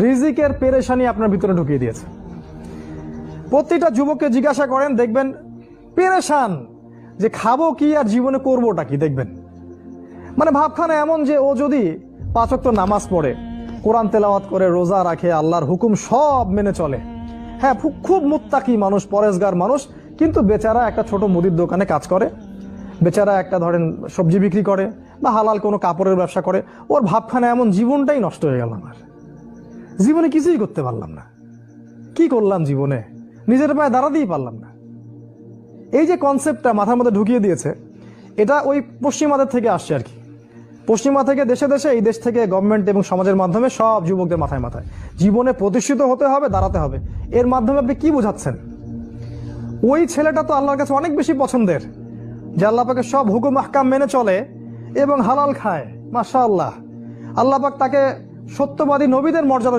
রিজিকের পেরেশানি আপনার ভিতরে ঢুকিয়ে দিয়েছে। প্রতিটা যুবককে জিজ্ঞাসা করেন, দেখবেন পেরেশান যে খাবো কি আর জীবনে করবোটা কি। দেখবেন মানে ভাবখানা এমন যে ও যদি 5 ওয়াক্ত নামাজ পড়ে, কোরআন তেলাওয়াত করে, রোজা রাখে, আল্লাহর হুকুম সব মেনে চলে, হ্যাঁ খুব মুত্তাকি মানুষ, পরেজগার মানুষ, কিন্তু বেচারা একটা ছোট মুদির দোকানে কাজ করে, বেচারা একটা ধরেন সবজি বিক্রি করে বা হালাল কোনো কাপড়ের ব্যবসা করে, ওর ভাবখানা এমন জীবনটাই নষ্ট হয়ে গেল। আমার জীবনে কিছুই করতে পারলাম না, কি করলাম জীবনে, নিজের পায়ে দাঁড়াতেই পারলাম না। এই যে কনসেপ্টটা মাথার মধ্যে ঢুকিয়ে দিয়েছে, এটা ওই পশ্চিমাদের থেকে আসছে আর কি। পশ্চিমা থেকে দেশে দেশে, এই দেশ থেকে গভর্নমেন্ট এবং সমাজের মাধ্যমে সব যুবকদের মাথায় মাথায় জীবনে প্রতিষ্ঠিত হতে হবে, দাঁড়াতে হবে। এর মাধ্যমে আপনি কি বোঝাচ্ছেন? ওই ছেলেটা তো আল্লাহর কাছে অনেক বেশি পছন্দের, যে আল্লাহ পাকের সব হুকুম আহকাম মেনে চলে এবং হালাল খায়, মাশাআল্লাহ। আল্লাহ পাক তাকে সত্যবাদী নবীদের মর্যাদা